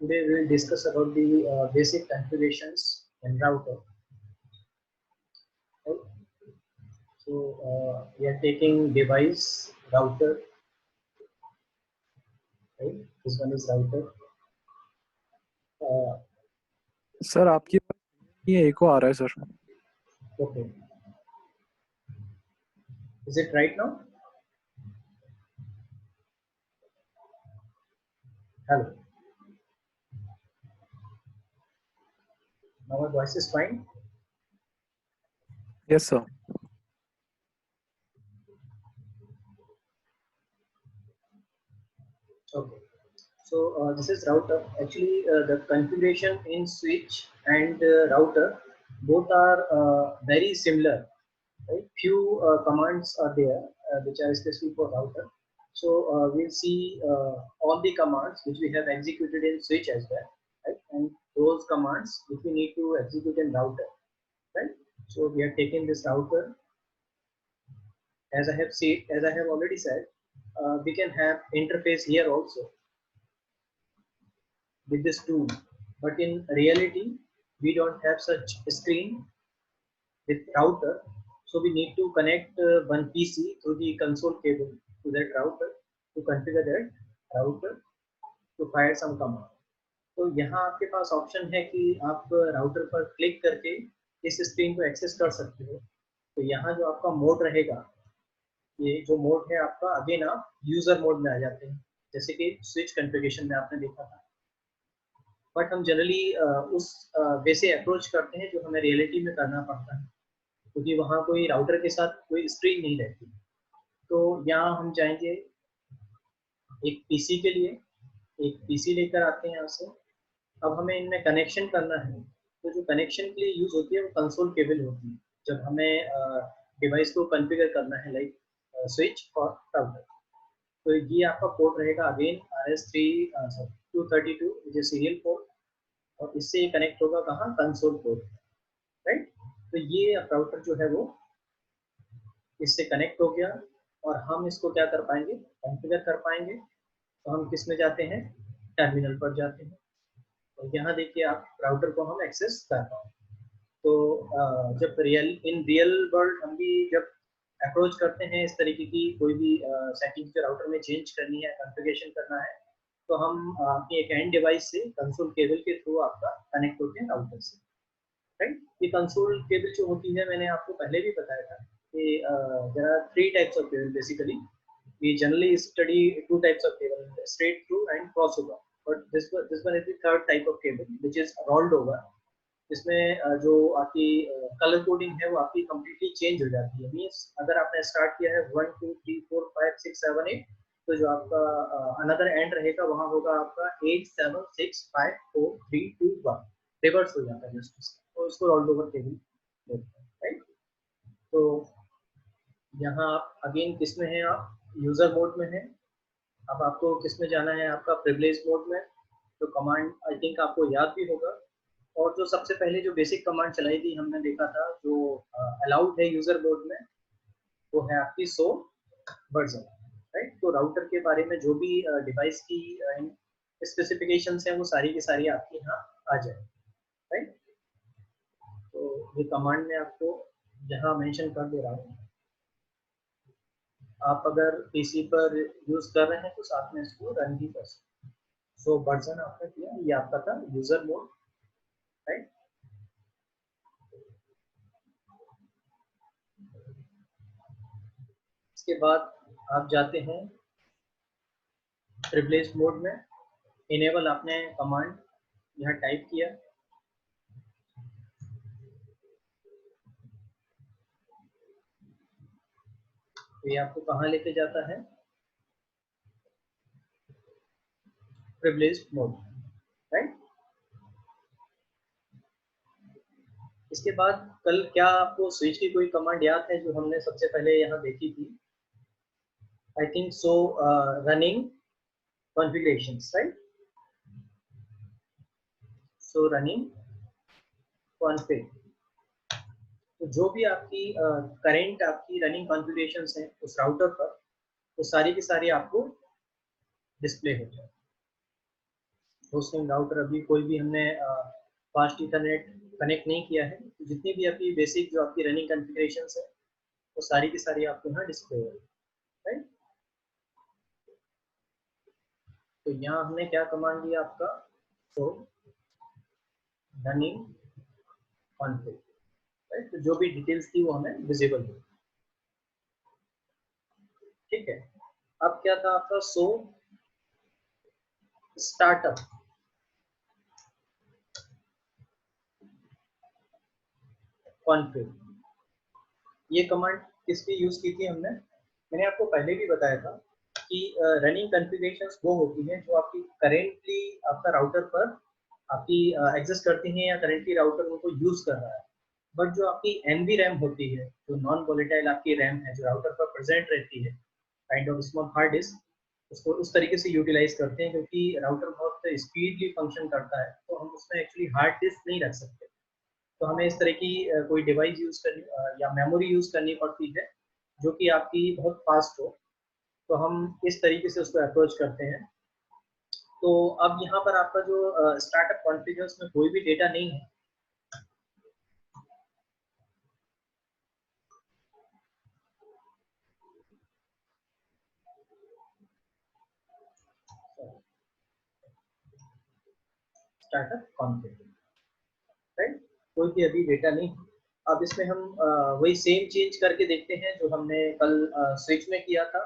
Today we will discuss about the basic configurations in router. Right? So we are taking device router. Right? This one is router. Sir आपकी ये एको आ रहा है sir. Okay. Is it right now? Hello. Now my voice is fine. Yes sir. Okay. So this is router. Actually, the configuration in switch and router both are very similar. Right? Few commands are there which are especially for router. So we'll see all the commands which we have executed in switch as well, right? And those commands which we need to execute in router, right? So we have taken this router. As I have already said, we can have interface here also with this tool, but in reality we don't have such a screen with router, so we need to connect one PC through the console cable to that router to configure that router to fire some command. तो यहाँ आपके पास option है कि आप router पर click करके इस screen को एक्सेस कर सकते हो. तो यहाँ जो आपका मोड रहेगा, ये जो मोड है आपका, अगेन आप यूजर मोड में आ जाते हैं जैसे कि स्विच कॉन्फ़िगरेशन में आपने देखा था. बट हम जनरली उस वे से अप्रोच करते हैं जो हमें रियलिटी में करना पड़ता है, क्योंकि वहाँ कोई राउटर के साथ कोई स्क्रीन नहीं रहती. तो यहाँ हम जाएंगे एक पीसी के लिए, एक पीसी लेकर आते हैं यहाँ से. अब हमें इनमें कनेक्शन करना है, तो जो कनेक्शन के लिए यूज होती है वो कंसोल केबल होती है जब हमें डिवाइस को कॉन्फ़िगर करना है, लाइक स्विच और राउटर. तो ये आपका पोर्ट रहेगा अगेन RS232 जो सीरियल पोर्ट, और इससे ये कनेक्ट होगा कहाँ, कंसोल पोर्ट, राइट. तो ये राउटर जो है वो इससे कनेक्ट हो गया और हम इसको क्या कर पाएंगे, कॉन्फ़िगर कर पाएंगे. तो हम किस में जाते हैं, टर्मिनल पर जाते हैं. तो यहाँ देखिए आप राउटर को हम एक्सेस कर रहे हैं. तो जब रियल वर्ल्ड हम भी जब अप्रोच करते हैं इस तरीके की कोई भी सेटिंग जो राउटर में चेंज करनी है, कॉन्फ़िगरेशन करना है, तो हम अपनी एक एंड डिवाइस से कंसोल केबल के थ्रू आपका कनेक्ट होते हैं राउटर से, राइट. ये कंसोल केबल जो होती है, मैंने आपको पहले भी बताया था कि there are 3 types of cable basically. We generally study 2 types of cable, straight through and crossover. But this one is the third type of cable, which is rolled over. इसमें जो आपकी कलर कोडिंग है वो आपकी completely change हो जाती है. Means अगर आपने स्टार्ट किया है 1 2 3 4 5 6 7 8, तो जो आपका अनदर एंड रहेगा वहाँ होगा आपका 8 7 6 5 4 3 2 1, रिवर्स हो जाता है जस्ट इसका. तो इसको रोल्ड ओवर केबल बोलते हैं, राइट. तो यहाँ आप अगेन किस में है, आप यूजर मोड में है. अब आपको किस में जाना है, आपका प्रिविलेज मोड में. तो कमांड आई थिंक आपको याद भी होगा, और जो सबसे पहले जो बेसिक कमांड चलाई थी हमने देखा था जो अलाउड है यूजर मोड में, वो है आपकी शो वर्जन, राइट. तो राउटर के बारे में जो भी डिवाइस की स्पेसिफिकेशंस हैं वो सारी की सारी आपकी यहाँ आ जाए, राइट. तो ये कमांड में आपको यहाँ मेंशन कर दे रहा हूँ. आप अगर पीसी पर यूज कर रहे हैं तो साथ में इसको रन भी कर सकते हैं. सो वर्जन आपने किया, ये आपका था यूजर मोड, राइट. इसके बाद आप जाते हैं प्रिविलेज मोड में. इनेबल आपने कमांड यहाँ टाइप किया. तो ये आपको कहाँ लेके जाता है, प्रिविलेज मोड, राइट. इसके बाद कल क्या आपको स्विच की कोई कमांड याद है जो हमने सबसे पहले यहाँ देखी थी, I think so, running configurations, right. So running config, तो जो भी आपकी करंट आपकी रनिंग कॉन्फ़िगरेशंस हैं उस राउटर पर, वो सारी की सारी आपको डिस्प्ले हो जाए. होस्ट नेम राउटर अभी कोई भी हमने फास्ट इथरनेट कनेक्ट नहीं किया है, तो जितनी भी आपकी बेसिक जो आपकी रनिंग कॉन्फ़िगरेशंस है वो सारी की सारी आपको यहाँ डिस्प्ले होगी, राइट। तो यहाँ हमने क्या कमांड दिया आपका, तो रनिंग कॉन्फ़िग, राइट। तो जो भी डिटेल्स थी वो हमें विजिबल हुई, ठीक है। अब क्या था आपका, सो स्टार्टअप कॉन्फ़िग, ये कमांड किसकी यूज की थी हमने, मैंने आपको पहले भी बताया था कि रनिंग कॉन्फ़िगरेशंस वो होती हैं जो आपकी करेंटली आपका राउटर पर आपकी एग्जिस्ट करती हैं या करेंटली राउटर उनको यूज कर रहा है। बट जो आपकी एनवी रैम होती है, जो नॉन वोलेटाइल आपकी रैम है जो राउटर पर प्रेजेंट रहती है, kind of small hard disk, उसको उस तरीके से यूटिलाइज करते हैं क्योंकि राउटर बहुत स्पीडली फंक्शन करता है, तो हम उसमें एक्चुअली हार्ड डिस्क नहीं रख सकते। तो हमें इस तरह की कोई डिवाइस यूज करनी या मेमोरी यूज करनी पड़ती है जो कि आपकी बहुत फास्ट हो, तो हम इस तरीके से उसको अप्रोच करते हैं। तो अब यहाँ पर आपका जो स्टार्टअप कॉन्फ़िग है उसमें कोई भी डेटा नहीं है, स्टार्टअप कॉन्फ़िग, राइट, कोई भी अभी डेटा नहीं। अब इसमें हम वही सेम चेंज करके देखते हैं जो हमने कल स्विच में किया था।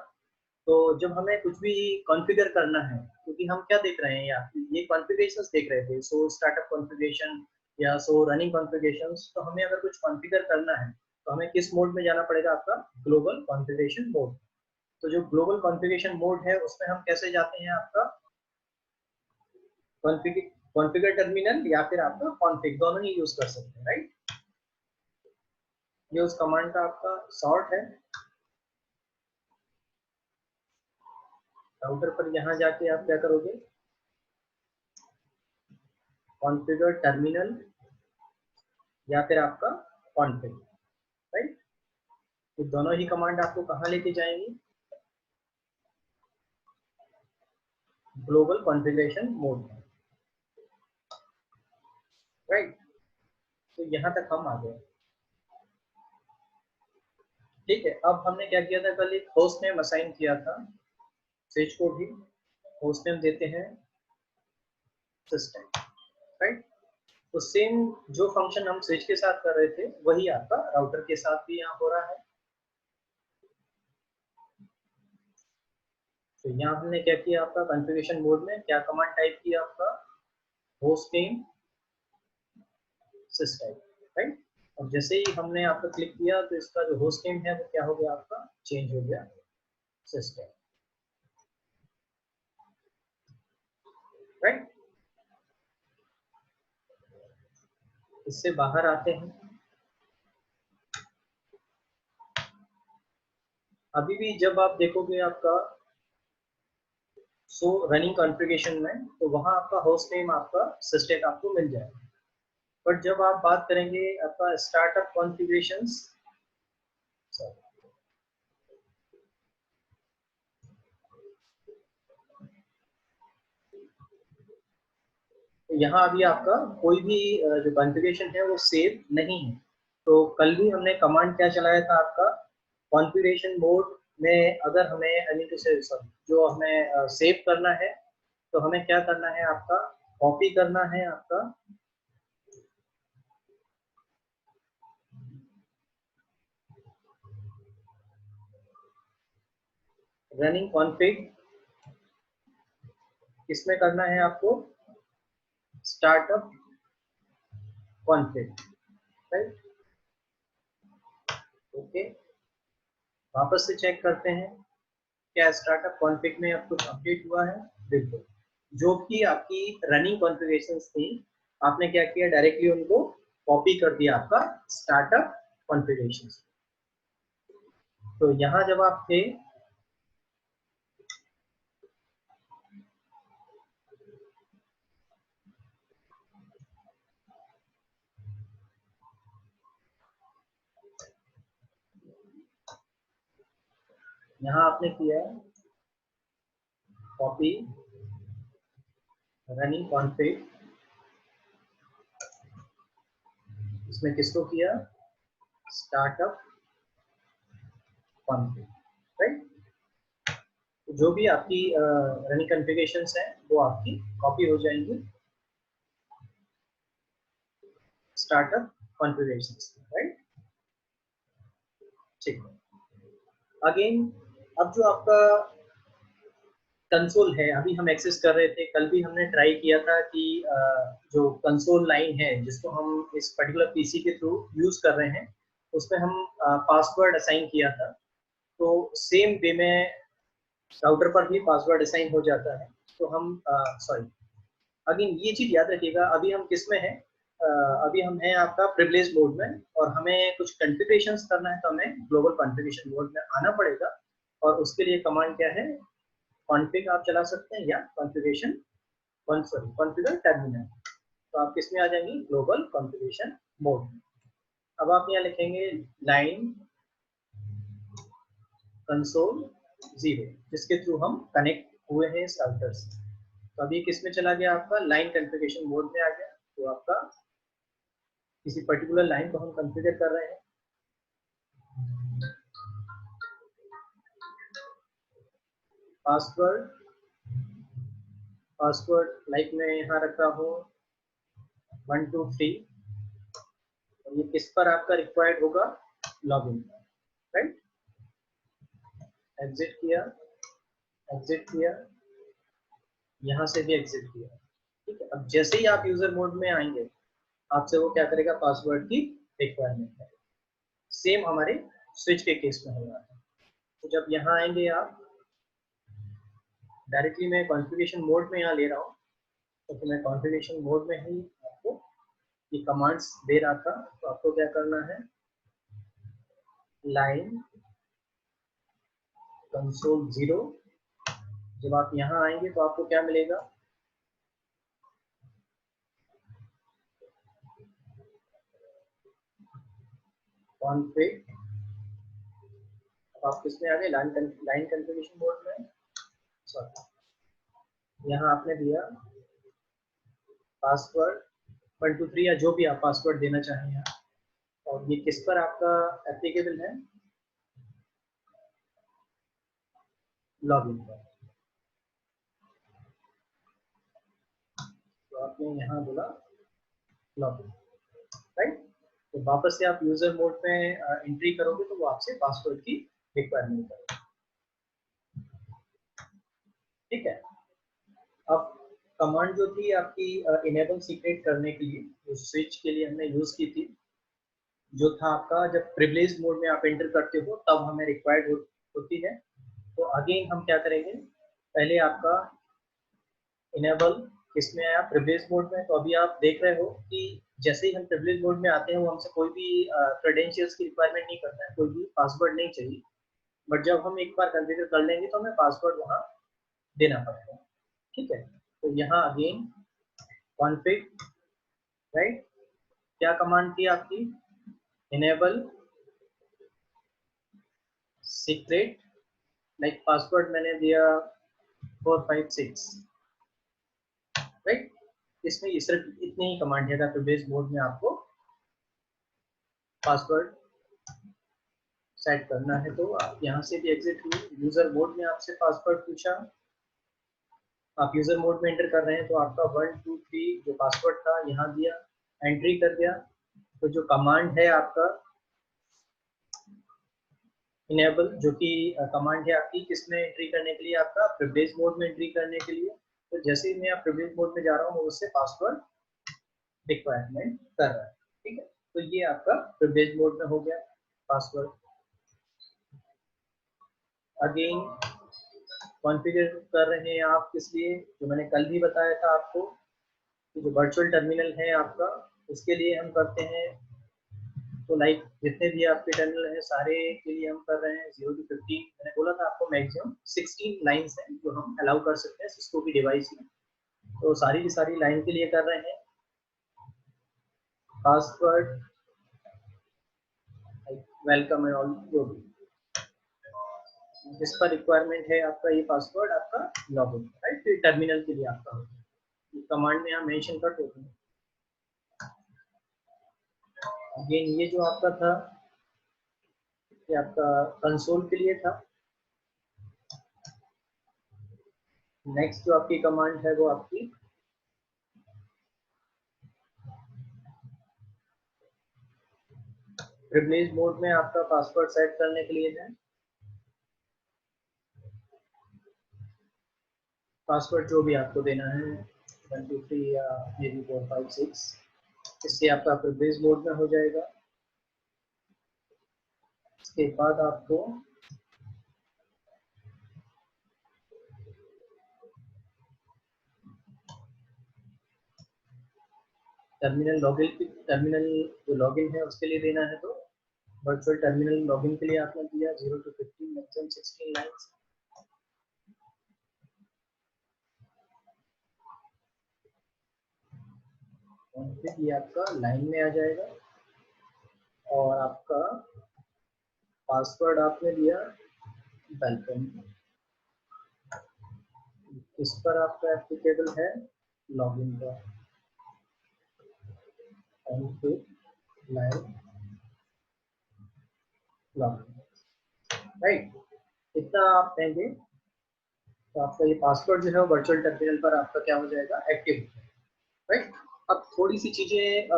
तो जब हमें कुछ भी कॉन्फ़िगर करना है, क्योंकि हम क्या देख रहे हैं यार, ये कॉन्फ़िगरेशंस देख रहे थे, सो स्टार्टअप कॉन्फ़िगरेशन या सो रनिंग कॉन्फ़िगरेशंस, तो हमें अगर कुछ कॉन्फ़िगर करना है तो हमें किस मोड में जाना पड़ेगा, आपका ग्लोबल कॉन्फ़िगरेशन मोड। तो जो ग्लोबल कॉन्फ़िगरेशन मोड है उसमें हम कैसे जाते हैं, आपका कॉन्फ़िगर टर्मिनल या फिर आपका कॉन्फ़िग, दोनों ही यूज कर सकते हैं, राइट। ये उस कमांड का आपका शॉर्ट है। राउटर पर यहाँ जाके आप क्या करोगे, कॉन्फ़िगर टर्मिनल या फिर आपका कॉन्फ़िग, राइट। तो दोनों ही कमांड आपको कहाँ लेके जाएंगी, ग्लोबल कॉन्फ़िगरेशन मोड में, राइट। तो यहाँ तक हम आ गए, ठीक है। अब हमने क्या किया था, कल एक होस्ट नेम असाइन किया था, स्विच को भी होस्ट नेम देते हैं सिस्टम, राइट। तो सेम जो फंक्शन हम स्विच के साथ कर रहे थे वही आपका राउटर के साथ भी यहाँ हो रहा है। तो यहाँ हमने क्या किया, आपका कॉन्फ़िगरेशन मोड में क्या कमांड टाइप किया, आपका होस्ट नेम सिस्टम, राइट। और जैसे ही हमने आपका क्लिक किया तो इसका जो होस्ट नेम है वो क्या हो गया, आपका चेंज हो गया सिस्टम, राइट। इससे बाहर आते हैं। अभी भी जब आप देखोगे आपका सो रनिंग कॉन्फ़िगरेशन में, तो वहां आपका होस्ट नेम आपका सिस्टम आपको मिल जाएगा। बट जब आप बात करेंगे आपका स्टार्टअप कॉन्फ़िगरेशंस, तो यहाँ अभी आपका कोई भी जो कॉन्फ़िगरेशन है वो सेव नहीं है। तो कल भी हमने कमांड क्या चलाया था, आपका कॉन्फ़िगरेशन मोड में अगर हमें जो हमें सेव करना है तो हमें क्या करना है, आपका कॉपी करना है आपका रनिंग कॉन्फ़िग, किसमें करना है आपको, स्टार्टअप कॉन्फ़िग, राइट। ओके, वापस से चेक करते हैं क्या स्टार्टअप कॉन्फ़िग में अब कुछ अपडेट हुआ है। बिल्कुल, जो कि आपकी रनिंग कॉन्फ़िगरेशंस थी, आपने क्या किया, डायरेक्टली उनको कॉपी कर दिया आपका स्टार्टअप कॉन्फ़िगरेशंस। तो यहाँ जब आप थे, यहाँ आपने किया कॉपी रनिंग कॉन्फ़िग, इसमें किसको किया, स्टार्टअप कॉन्फ़िग, राइट। जो भी आपकी रनिंग कॉन्फ़िगरेशंस हैं वो आपकी कॉपी हो जाएंगी स्टार्टअप कॉन्फ़िगरेशंस, राइट। ठीक है। अगेन अब जो आपका कंसोल है, अभी हम एक्सेस कर रहे थे, कल भी हमने ट्राई किया था कि जो कंसोल लाइन है जिसको हम इस पर्टिकुलर पीसी के थ्रू यूज कर रहे हैं, उसमें हम पासवर्ड असाइन किया था। तो सेम वे में राउटर पर भी पासवर्ड असाइन हो जाता है। तो हम सॉरी, अगेन ये चीज याद रखिएगा, अभी हम किस में हैं, अभी हम हैं आपका प्रिविलेज मोड में, और हमें कुछ कॉन्फ़िगरेशंस करना है तो हमें ग्लोबल कॉन्फ़िगरेशन मोड में आना पड़ेगा। और उसके लिए कमांड क्या है, कॉन्फ़िग आप चला सकते हैं या कॉन्फ़िगरेशन कॉन्फ़िगर टर्मिनल। तो आप किस में आ जाएंगे, ग्लोबल कॉन्फ़िगरेशन मोड में। अब आप यहाँ लिखेंगे लाइन कंसोल 0, जिसके थ्रू हम कनेक्ट हुए हैं इस राउटर से। तो अभी किस में चला गया, आपका लाइन कॉन्फ़िगरेशन मोड में आ गया। तो आपका किसी पर्टिकुलर लाइन को हम कॉन्फ़िगर कर रहे हैं। पासवर्ड, पासवर्ड लाइक मैं यहाँ रख रहा हूँ 1 2 3। और ये किस पर आपका रिक्वायर्ड होगा, लॉगिन, राइट। एग्जिट किया, एग्जिट किया, यहाँ से भी एग्जिट किया, ठीक है। अब जैसे ही आप यूजर मोड में आएंगे, आपसे वो क्या करेगा, पासवर्ड की रिक्वायरमेंट है। सेम हमारे स्विच के केस में हो रहा है। तो जब यहाँ आएंगे आप, डायरेक्टली मैं कॉन्फ़िगरेशन मोड में यहाँ ले रहा हूँ, तो मैं कॉन्फ़िगरेशन मोड में ही आपको ये कमांड्स दे रहा था। तो आपको क्या करना है, लाइन कंसोल 0। जब आप यहाँ आएंगे तो आपको क्या मिलेगा, कॉन्फ़िग। आप किसमें आ गए, लाइन कॉन्फ़िगरेशन मोड में। सॉरी, यहाँ आपने दिया पासवर्ड 1 2 3 या जो भी आप पासवर्ड देना चाहें यहाँ। और ये किस पर आपका एप्लीकेबल है, लॉगिन पर। तो आपने यहाँ बोला लॉगिन, राइट। तो वापस से आप यूजर मोड में एंट्री करोगे तो वो आपसे पासवर्ड की रिक्वायरमेंट करेगा, ठीक है। अब कमांड जो थी आपकी इनेबल सीक्रेट करने के लिए, जो स्विच के लिए हमने यूज की थी, जो था आपका जब प्रिविलेज मोड में आप एंटर करते हो तब हमें रिक्वायर्ड होती है। तो अगेन हम क्या करेंगे, पहले आपका इनेबल किसमें आया, प्रिविलेज मोड में। तो अभी आप देख रहे हो कि जैसे ही हम प्रिविलेज मोड में आते हैं, वो हमसे कोई भी क्रेडेंशियल्स की रिक्वायरमेंट नहीं करता है, कोई भी पासवर्ड नहीं चाहिए। बट जब हम एक बार कॉन्फ़िगर कर लेंगे तो हमें पासवर्ड वहाँ देना पड़ेगा, ठीक है। तो यहाँ अगेन कॉन्फ़िग, राइट। क्या कमांड थी आपकी, इनेबल सीक्रेट, लाइक पासवर्ड मैंने दिया 456, राइट। इसमें ये सिर्फ इतने ही कमांड है, अगर प्रिविलेज मोड में आपको पासवर्ड सेट करना है। तो आप यहाँ से भी एग्जिट हुए, यूजर मोड में आपसे पासवर्ड पूछा, आप यूजर मोड में एंटर कर रहे हैं, तो आपका 1 2 3 जो पासवर्ड था यहाँ दिया, एंट्री कर दिया। तो जो कमांड है आपका इनेबल, जो कि कमांड है आपकी किसमें एंट्री करने के लिए, आपका प्रिविलेज मोड में एंट्री करने के लिए। तो जैसे ही मैं आप प्रिविलेज मोड में जा रहा हूँ, उससे पासवर्ड रिक्वायरमेंट कर रहा है, ठीक है। तो ये आपका प्रिविलेज मोड में हो गया पासवर्ड। अगेन कॉन्फ़िगर कर रहे हैं आप किस लिए, जो मैंने कल भी बताया था आपको, कि जो वर्चुअल टर्मिनल है आपका, उसके लिए हम करते हैं। तो लाइक जितने भी आपके टर्मिनल हैं सारे के लिए हम कर रहे हैं 0 to 15। मैंने बोला था आपको मैक्सिमम 16 लाइंस हैं जो हम अलाउ कर सकते हैं सिस्को की डिवाइस में। तो सारी की सारी लाइन के लिए कर रहे हैं। पासवर्ड वेलकम एंड ऑल, जो भी जिस पर रिक्वायरमेंट है आपका ये पासवर्ड, आपका लॉगिन, राइट। तो टर्मिनल के लिए आपका होगा। कमांड में यहाँ मेंशन कर देते हैं। अगेन ये जो आपका था ये आपका कंसोल के लिए था। नेक्स्ट जो आपकी कमांड है वो आपकी प्रिविलेज मोड में आपका पासवर्ड सेट करने के लिए है। पासवर्ड जो भी आपको देना है 1 2 3 या मे बी 4 5 6, इससे आपका प्रिविलेज मोड में हो जाएगा। इसके बाद आपको टर्मिनल जो लॉगिन है उसके लिए देना है, तो वर्चुअल टर्मिनल लॉगिन के लिए आपने दिया 0 to 15 मैक्सिमम 16 लाइन्स। ये आपका लाइन में आ जाएगा और आपका पासवर्ड आपने दिया वेलकम। इस पर आपका एप्लीकेबल है लॉगिन का लाइन लॉगिन, राइट। इतना आप देंगे तो आपका ये पासवर्ड जो है वर्चुअल टर्मिनल पर आपका क्या हो जाएगा, एक्टिव, राइट। अब थोड़ी सी चीजें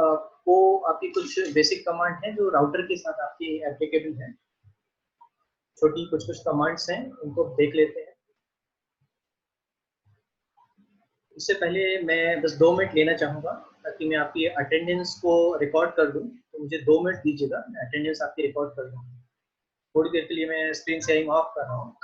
वो आपकी कुछ बेसिक कमांड है जो राउटर के साथ आपकी एप्लीकेबल है। छोटी कुछ कमांड्स हैं, उनको देख लेते हैं। इससे पहले मैं बस 2 मिनट लेना चाहूँगा ताकि मैं आपकी अटेंडेंस को रिकॉर्ड कर दूँ। तो मुझे 2 मिनट दीजिएगा, मैं अटेंडेंस आपकी रिकॉर्ड कर दूँ। थोड़ी देर के लिए मैं स्क्रीन शेयरिंग ऑफ कर रहा हूँ।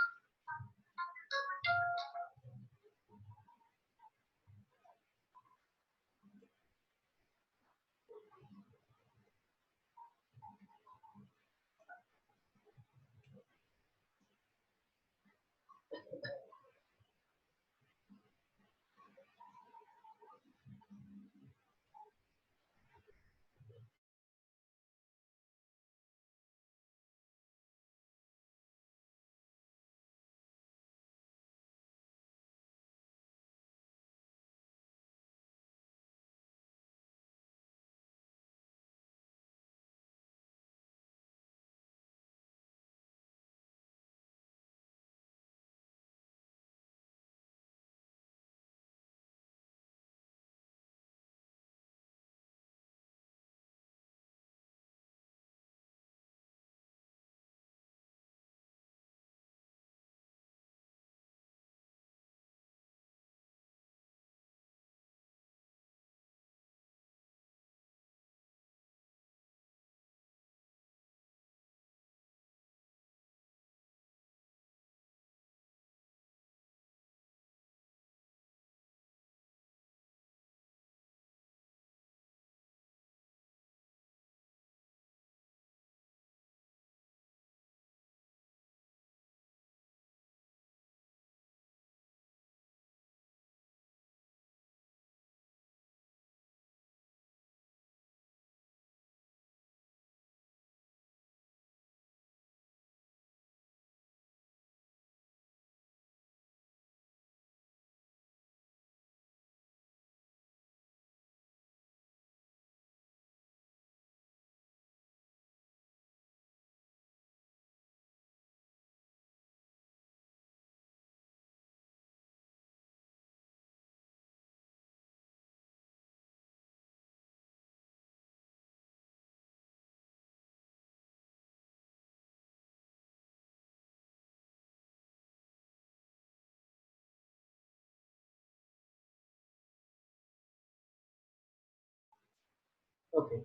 ओके,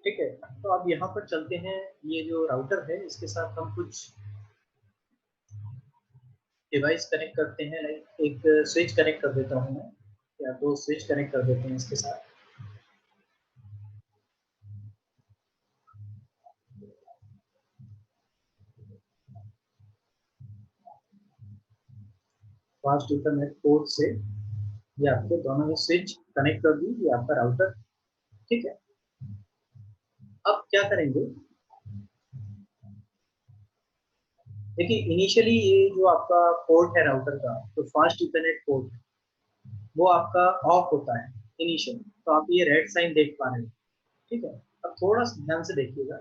ठीक है। तो अब यहाँ पर चलते हैं। ये जो राउटर है इसके साथ हम कुछ डिवाइस कनेक्ट करते हैं। लाइक एक स्विच कनेक्ट कर देता हूँ मैं, या 2 स्विच कनेक्ट कर देते हैं इसके साथ। फास्ट इथरनेट पोर्ट से ये आपके दोनों ही स्विच कनेक्ट कर दी, ये आपका राउटर। ठीक है, अब क्या करेंगे, देखिए इनिशियली ये जो आपका पोर्ट है राउटर का, तो फास्ट इथरनेट पोर्ट, वो आपका ऑफ होता है इनिशियल, तो आप ये रेड साइन देख पा रहे हैं। ठीक है, अब थोड़ा ध्यान से देखिएगा,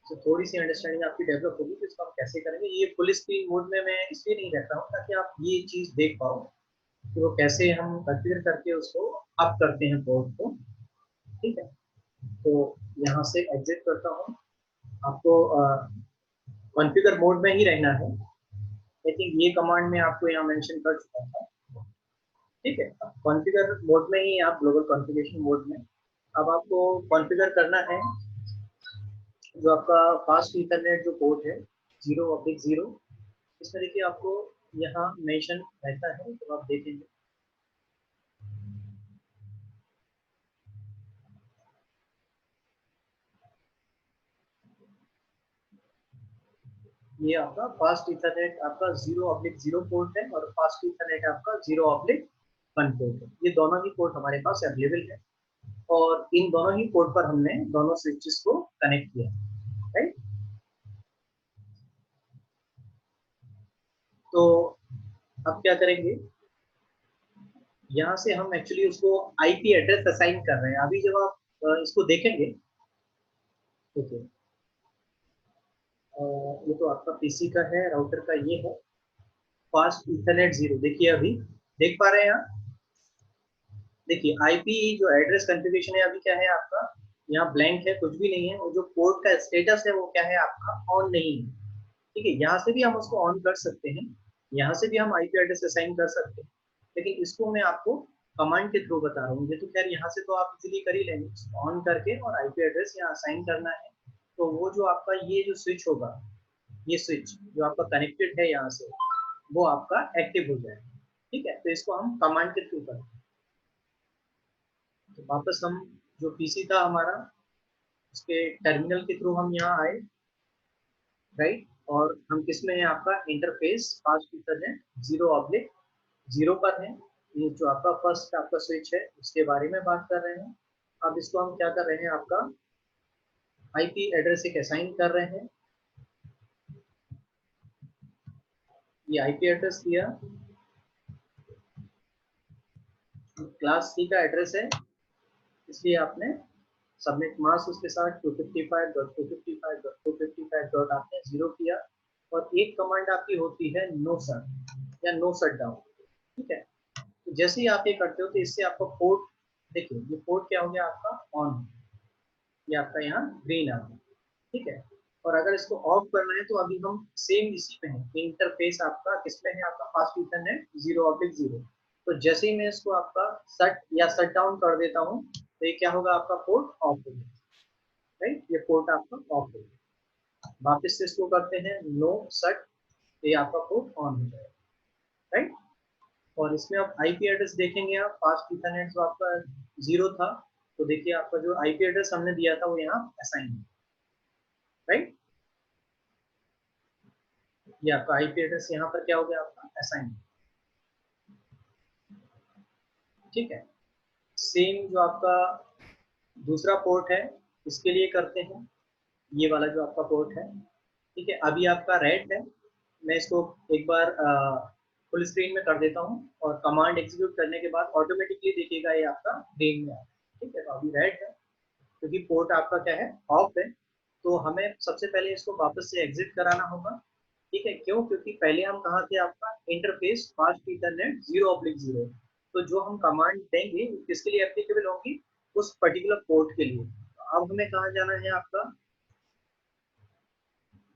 तो थोड़ी सी अंडरस्टैंडिंग आपकी डेवलप होगी तो इसको हम कैसे करेंगे। ये फुल स्क्रीन मोड में मैं इसलिए नहीं रख रहा हूँ ताकि आप ये चीज देख पाओ कि वो कैसे हम कॉन्फ़िगर करके उसको अप करते हैं पोर्ट को। ठीक है, तो यहाँ से एग्जिट करता हूँ, आपको कॉन्फ़िगर मोड में ही रहना है। आई थिंक ये कमांड में आपको यहाँ मेंशन कर चुका था। ठीक है, कॉन्फ़िगर मोड में ही आप ग्लोबल कॉन्फ़िगरेशन मोड में, अब आपको कॉन्फ़िगर करना है जो आपका फास्ट इंटरनेट जो पोर्ट है 0/0, इसमें देखिए आपको यहाँ मेंशन रहता है, तो आप देखेंगे ये आपका फास्ट इथरनेट आपका 0/0 पोर्ट है और फास्ट इथरनेट आपका 0/1 पोर्ट है। ये दोनों ही पोर्ट हमारे पास अवेलेबल है और इन दोनों ही पोर्ट पर हमने दोनों स्विचेस को कनेक्ट किया, राइट। तो अब क्या करेंगे, यहाँ से हम एक्चुअली उसको आईपी एड्रेस असाइन कर रहे हैं। अभी जब आप इसको देखेंगे, देखिए ये तो आपका पीसी का है, राउटर का ये है फास्ट इथरनेट 0। देखिए अभी देख पा रहे हैं आप, देखिए आईपी जो एड्रेस कॉन्फ़िगरेशन है अभी क्या है आपका, यहाँ ब्लैंक है, कुछ भी नहीं है, और जो पोर्ट का स्टेटस है वो क्या है आपका, ऑन नहीं है। ठीक है, यहाँ से भी हम उसको ऑन कर सकते हैं, यहाँ से भी हम आईपी एड्रेस असाइन कर सकते हैं, लेकिन इसको मैं आपको कमांड के थ्रू बता रहा हूँ। ये तो खैर यहाँ से तो आप इजीली कर ही लेंगे, ऑन करके और आईपी एड्रेस यहाँ असाइन करना है, तो वो जो आपका ये जो स्विच होगा, ये स्विच जो आपका कनेक्टेड है यहाँ से, वो आपका एक्टिव हो जाएगा। ठीक है, तो इसको हम कमांड के थ्रू करें। तो वापस हम जो पीसी था हमारा, उसके टर्मिनल के थ्रू हम यहाँ आए, राइट, और हम किस में है आपका इंटरफेस फास्ट इंटरनेट 0/0 पर है। ये जो आपका फर्स्ट आपका स्विच है उसके बारे में बात कर रहे हैं। अब इसको हम क्या कर रहे हैं, आपका आईपी एड्रेस एक असाइन कर रहे हैं। ये आईपी एड्रेस दिया, क्लास सी का एड्रेस है, इसलिए आपने सबमिट मास्क उसके साथ 255.255.255 डॉट आपने 0 किया, और एक कमांड आपकी होती है नो शट या नो शट डाउन। ठीक है, तो जैसे ही आप ये करते हो तो इससे आपका पोर्ट, देखिए ये पोर्ट क्या हो गया आपका, ऑन, ये आपका यहाँ ग्रीन आ गया। ठीक है, और अगर इसको ऑफ करना है तो अभी हम सेम इसी पे हैं, इंटरफेस आपका किसमें है आपका फास्ट इंटरनेट 0/0। तो जैसे ही मैं इसको आपका शट या शट डाउन कर देता हूँ तो ये क्या होगा, आपका पोर्ट ऑफ हो गया, राइट, ये पोर्ट आपका ऑफ हो गया। वापस से इसको करते हैं नो शट, तो ये आपका पोर्ट ऑन हो जाएगा, राइट। और इसमें आप आईपी एड्रेस देखेंगे, आप फास्ट इथरनेट जो आपका 0 था, तो देखिए आपका जो आईपी एड्रेस हमने दिया था वो यहाँ असाइन है, राइट। ये आपका आईपी एड्रेस यहाँ पर क्या हो गया आपका असाइन। ठीक है, सेम जो आपका दूसरा पोर्ट है इसके लिए करते हैं, ये वाला जो आपका पोर्ट है। ठीक है, अभी आपका रेड है, मैं इसको एक बार फुल स्क्रीन में कर देता हूँ और कमांड एग्जीक्यूट करने के बाद ऑटोमेटिकली देखिएगा ये आपका ग्रीन में आ। ठीक है, तो अभी रेड है क्योंकि पोर्ट आपका क्या है, ऑफ है। तो हमें सबसे पहले इसको वापस से एग्जिट कराना होगा। ठीक है, क्यों, क्योंकि पहले हम कहाँ थे, आपका इंटरफेस फास्ट इंटरनेट 0/0। तो जो हम कमांड देंगे किसके लिए एप्लीकेबल होंगी, उस पर्टिकुलर पोर्ट के लिए। तो अब हमें कहाँ जाना है, आपका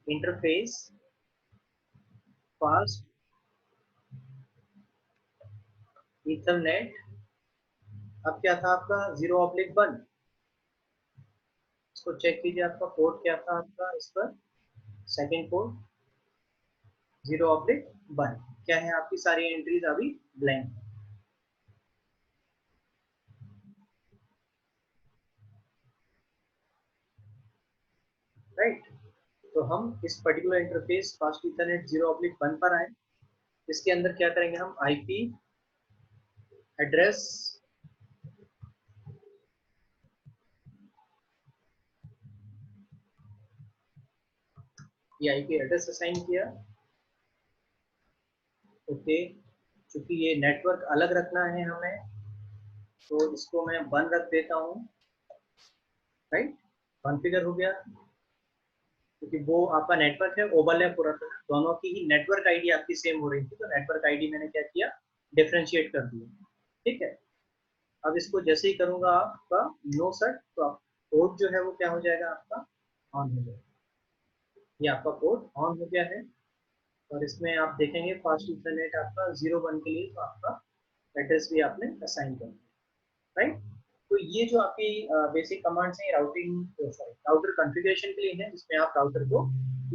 इंटरफेस फास्ट इथरनेट, अब क्या था आपका 0/1, इसको चेक कीजिए, आपका पोर्ट क्या था आपका इस पर, सेकेंड पोर्ट 0/1। क्या है, आपकी सारी एंट्रीज अभी ब्लैंक, राइट। तो हम इस पर्टिकुलर इंटरफेस फास्ट इथरनेट 0/1 पर आए, इसके अंदर क्या करेंगे हम, आईपी एड्रेस ये आईपी एड्रेस असाइन किया। ओके, चूंकि ये नेटवर्क अलग रखना है हमें, तो इसको मैं 1 रख देता हूँ। राइट, कॉन्फ़िगर हो गया, क्योंकि वो आपका नेटवर्क है ओवरलैप हो रहा था, दोनों की ही नेटवर्क आईडी आपकी सेम हो रही थी, तो नेटवर्क आईडी मैंने क्या किया, डिफरेंशिएट कर दिया। ठीक है, अब इसको जैसे ही करूंगा आपका नो सेट, तो आप पोर्ट जो है वो क्या हो जाएगा, आपका ऑन हो जाएगा। ये आपका पोर्ट ऑन हो गया है, और इसमें आप देखेंगे फास्ट इंटरनेट आपका 01 के लिए, तो आपका एड्रेस भी आपने असाइन कर दिया। राइट, तो ये जो आपकी बेसिक कमांड्स हैं राउटिंग सॉरी राउटर कॉन्फ़िगरेशन के लिए है, जिसमें आप राउटर को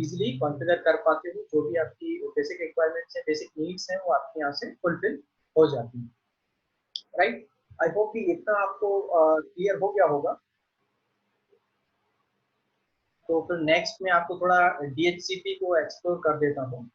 इजीली कॉन्फ़िगर कर पाते हो। जो भी आपकी बेसिक रिक्वायरमेंट्स है, बेसिक नीड्स हैं, वो आपके यहाँ से फुलफिल हो जाती हैं। राइट, आई होप कि इतना आपको क्लियर हो गया होगा। तो फिर नेक्स्ट में आपको थोड़ा DHCP को एक्सप्लोर कर देता हूँ।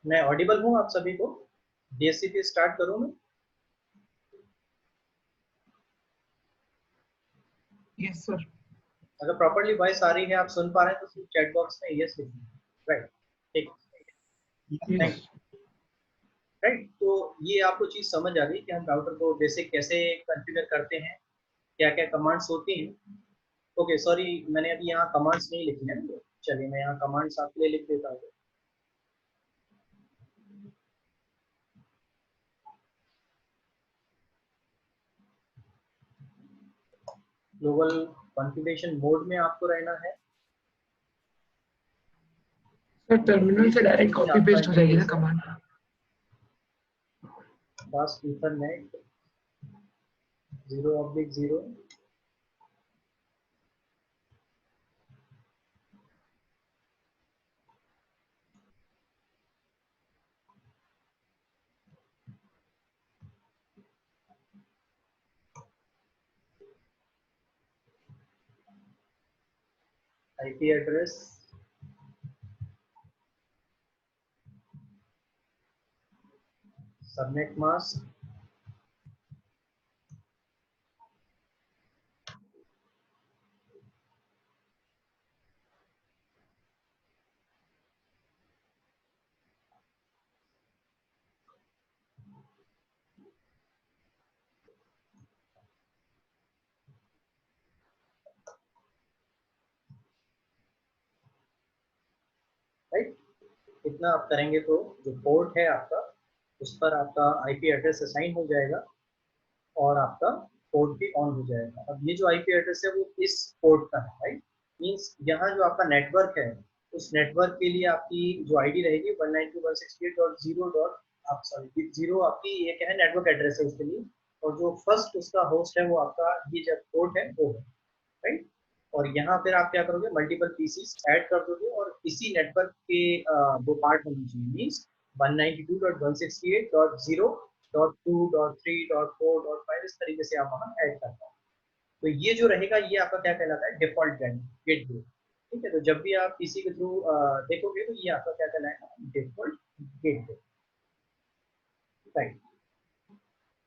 मैं ऑडिबल हूँ आप सभी को? DHCP स्टार्ट करूँ मैं? Yes sir. अगर प्रॉपर्ली वॉइस आ रही है, आप सुन पा रहे हैं, तो सिर्फ चैट बॉक्स में यस लिखिए। राइट, ठीक, थैंक यू। राइट, तो ये आपको चीज़ समझ आ गई कि हम राउटर को बेसिक कैसे कॉन्फ़िगर करते हैं, क्या क्या कमांड्स होती हैं। ओके, सॉरी मैंने अभी यहाँ कमांड्स नहीं लिखी है, चलिए मैं यहाँ कमांड्स आपके लिए लिख देता हूँ। ग्लोबल कॉन्फ़िगरेशन मोड में आपको रहना है। सर टर्मिनल से डायरेक्ट कॉपी पेस्ट हो जाएगी ना command? Fast Ethernet 0/0 IP address subnet mask right. इतना आप करेंगे तो जो पोर्ट है आपका, उस पर आपका IP एड्रेस असाइन हो जाएगा और आपका पोर्ट भी ऑन हो जाएगा। अब ये जो IP एड्रेस है वो इस पोर्ट का है, राइट, मींस यहाँ जो आपका नेटवर्क है, उस नेटवर्क के लिए आपकी जो आईडी रहेगी 192.168.0 आप सॉरी 0 आपकी ये क्या है, नेटवर्क एड्रेस है उसके लिए, और जो फर्स्ट उसका होस्ट है वो आपका ये जो पोर्ट है वो है। राइट, और यहाँ फिर आप क्या करोगे, मल्टीपल पीसीस ऐड कर दोगे, और इसी नेटवर्क के दो पार्ट होने चाहिए, मींस 192.168.0.2.3.4.5 इस तरीके से आप वहाँ ऐड करते हो। तो ये जो रहेगा ये आपका क्या कहलाता है, डिफॉल्ट गेटवे। ठीक है, तो जब भी आप पीसी के थ्रू देखोगे तो ये आपका क्या कहलाएगा, डिफॉल्ट गेटवे। राइट,